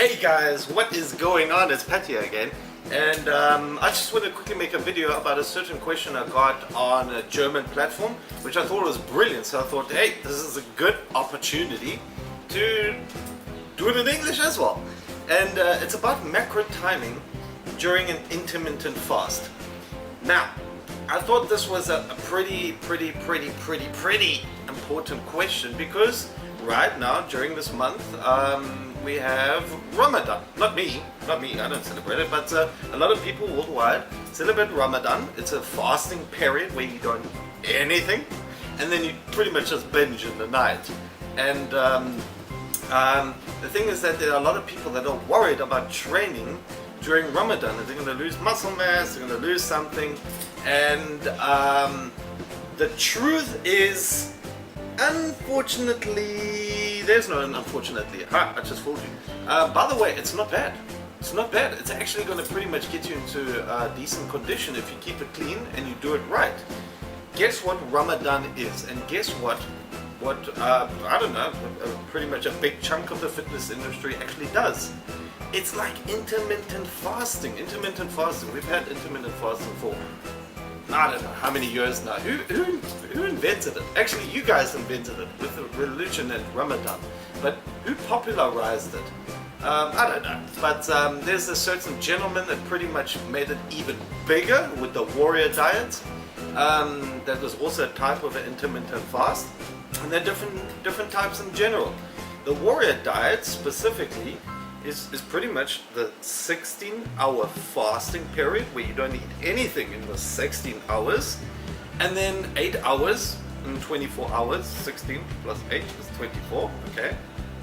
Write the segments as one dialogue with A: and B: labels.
A: Hey guys, what is going on? It's Pat here again, and I just want to quickly make a video about a certain question I got on a German platform, which I thought was brilliant. So I thought, hey, this is a good opportunity to do it in English as well. And it's about macro timing during an intermittent fast. Now, I thought this was a pretty important question because right now during this month we have Ramadan. Not me, I don't celebrate it, but a lot of people worldwide celebrate Ramadan. It's a fasting period where you don't eat anything and then you pretty much just binge in the night. And the thing is that there are a lot of people that are worried about training during Ramadan, and they're going to lose muscle mass, they're going to lose something. And the truth is, unfortunately, there's no unfortunately. I just fooled you. By the way, it's not bad. It's not bad. It's actually going to pretty much get you into decent condition if you keep it clean and you do it right. Guess what Ramadan is, and guess what I don't know, pretty much a big chunk of the fitness industry actually does. It's like intermittent fasting. Intermittent fasting. We've had intermittent fasting for I don't know how many years now. Who invented it? Actually, you guys invented it with the religion and Ramadan. But who popularized it? I don't know. But there's a certain gentleman that pretty much made it even bigger with the warrior diet. That was also a type of an intermittent fast. And there are different types in general. The warrior diet specifically is pretty much the 16-hour fasting period where you don't eat anything in the 16 hours, and then 8 hours in 24 hours. 16 plus 8 is 24. Okay,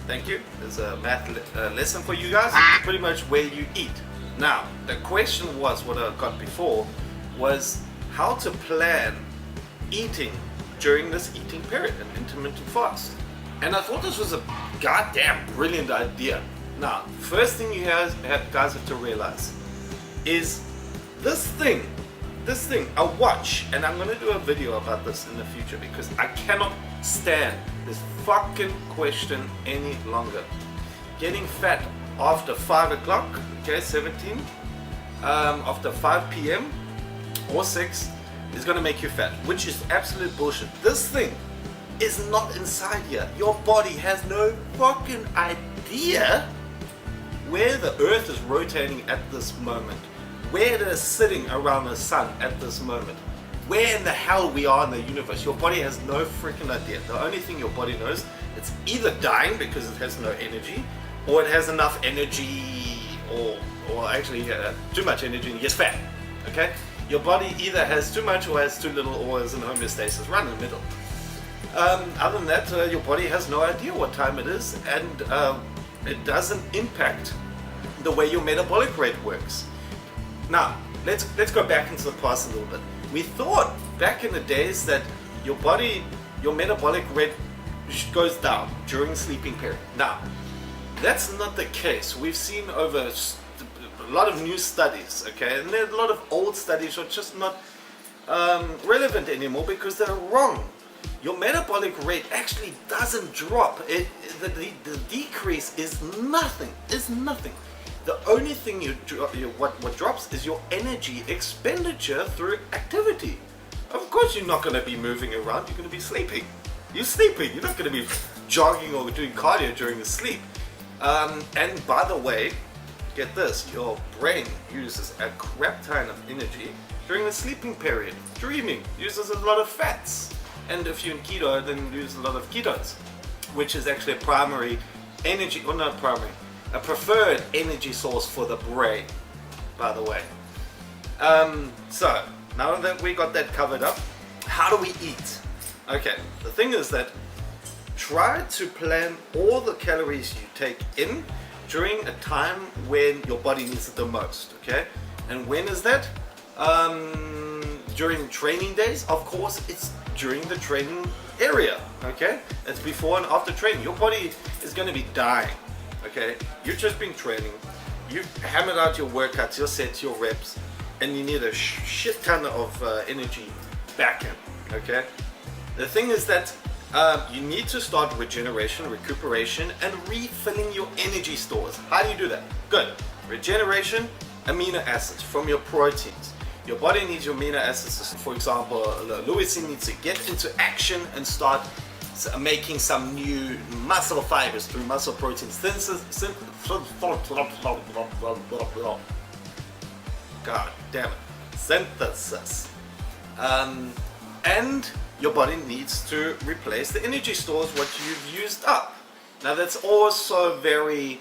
A: thank you. There's a math lesson for you guys. It's pretty much where you eat. Now, the question was, what I got before was how to plan eating during this eating period, an intermittent fast. And I thought this was a goddamn brilliant idea. Now, first thing you guys have to realize is this thing, a watch, and I'm going to do a video about this in the future because I cannot stand this fucking question any longer. Getting fat after 5 o'clock, okay, 17, after 5 p.m. or 6 is going to make you fat, which is absolute bullshit. This thing is not inside here. Your body has no fucking idea where the earth is rotating at this moment, where it is sitting around the sun at this moment, where in the hell we are in the universe. Your body has no freaking idea. The only thing your body knows, it's either dying because it has no energy, or it has enough energy, or actually too much energy and it gets fat. Okay? Your body either has too much or has too little, or is in homeostasis, right in the middle. Other than that, your body has no idea what time it is, and it doesn't impact the way your metabolic rate works. Now, let's go back into the past a little bit. We thought back in the days that your metabolic rate goes down during the sleeping period. Now, that's not the case. We've seen over a lot of new studies, okay, and there are a lot of old studies which are just not relevant anymore because they're wrong. Your metabolic rate actually doesn't drop. The decrease is nothing. The only thing what drops is your energy expenditure through activity. Of course, you're not going to be moving around. You're going to be sleeping. You're sleeping. You're not going to be jogging or doing cardio during the sleep. And by the way, get this: your brain uses a crap ton of energy during the sleeping period. Dreaming uses a lot of fats. And if you're in keto, then you lose a lot of ketones, which is actually a primary energy, or not primary, a preferred energy source for the brain, by the way. So, now that we got that covered up, how do we eat? Okay, the thing is that try to plan all the calories you take in during a time when your body needs it the most, okay? And when is that? During training days, of course, it's during the training area, okay? It's before and after training. Your body is going to be dying, okay? You've just been training, you've hammered out your workouts, your sets, your reps, and you need a shit ton of energy back in, okay? The thing is that You need to start regeneration, recuperation, and refilling your energy stores. How do you do that? Good. Regeneration, amino acids from your proteins. Your body needs your amino acids. For example, leucine needs to get into action and start making some new muscle fibers through muscle protein synthesis. God damn it. Synthesis. And your body needs to replace the energy stores what you've used up. Now that's also very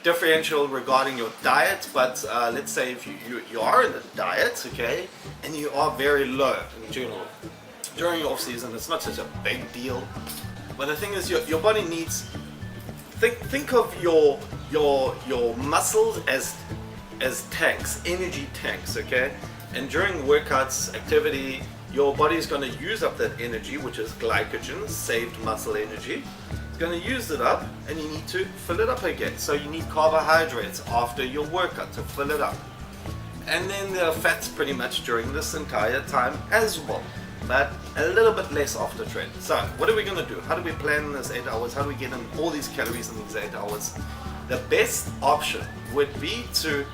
A: differential regarding your diet, but let's say if you are in a diet, okay, and you are very low in general during your off season, it's not such a big deal. But the thing is, your body needs, think of your muscles as tanks, energy tanks, okay? And during workouts, activity, your body is going to use up that energy, which is glycogen, saved muscle energy. It's going to use it up, and you need to fill it up again. So you need carbohydrates after your workout to fill it up. And then there are fats pretty much during this entire time as well, but a little bit less after training. So what are we going to do? How do we plan this 8 hours? How do we get in all these calories in these 8 hours? The best option would be to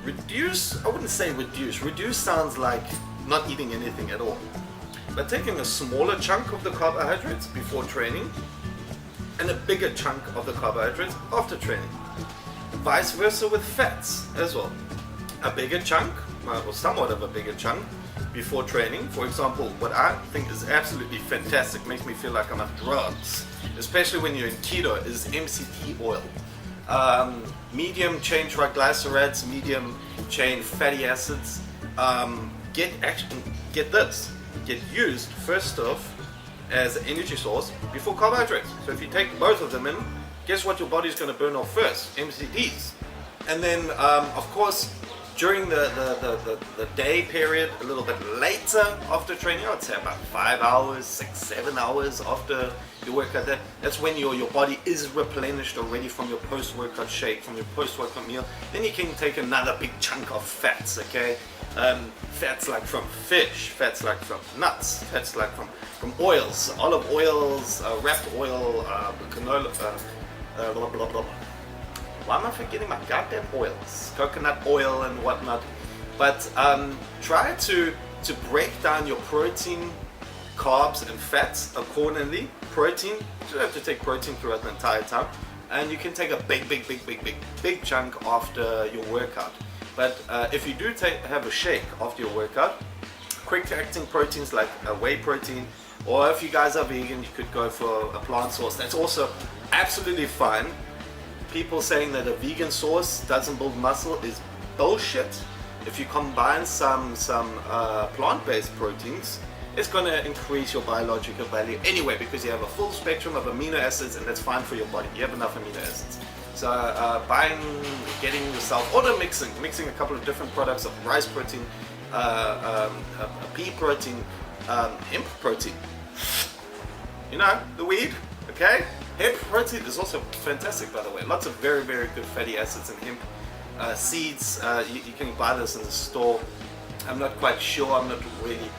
A: reduce. I wouldn't say reduce. Reduce sounds like not eating anything at all, but taking a smaller chunk of the carbohydrates before training and a bigger chunk of the carbohydrates after training. Vice versa with fats as well. A bigger chunk, or somewhat of a bigger chunk, before training. For example, what I think is absolutely fantastic, makes me feel like I'm on drugs, especially when you're in keto, is MCT oil. Medium chain triglycerides, medium chain fatty acids. Get used first off as an energy source before carbohydrates. So if you take both of them in, guess what your body's going to burn off first? MCTs. And then of course during the day period, a little bit later after training, I'd say about 5 hours, 6, 7 hours after your workout, that's when your body is replenished already from your post-workout shake, from your post-workout meal. Then you can take another big chunk of fats, okay? Fats like from fish, fats like from nuts, fats like from oils, olive oils, wrapped oil, canola, blah blah blah. Why am I forgetting my goddamn oils? Coconut oil and whatnot. But try to break down your protein, carbs and fats accordingly. Protein, you don't have to take protein throughout the entire time, and you can take a big chunk after your workout. But if you do have a shake after your workout, quick acting proteins like whey protein, or if you guys are vegan, you could go for a plant source. That's also absolutely fine. People saying that a vegan source doesn't build muscle is bullshit. If you combine some plant-based proteins, it's going to increase your biological value anyway, because you have a full spectrum of amino acids, and that's fine for your body. You have enough amino acids. So getting yourself, or mixing a couple of different products of rice protein, pea protein, hemp protein. You know, the weed, okay? Hemp protein is also fantastic, by the way. Lots of very good fatty acids in hemp seeds. You can buy this in the store. I'm not quite sure. I'm not really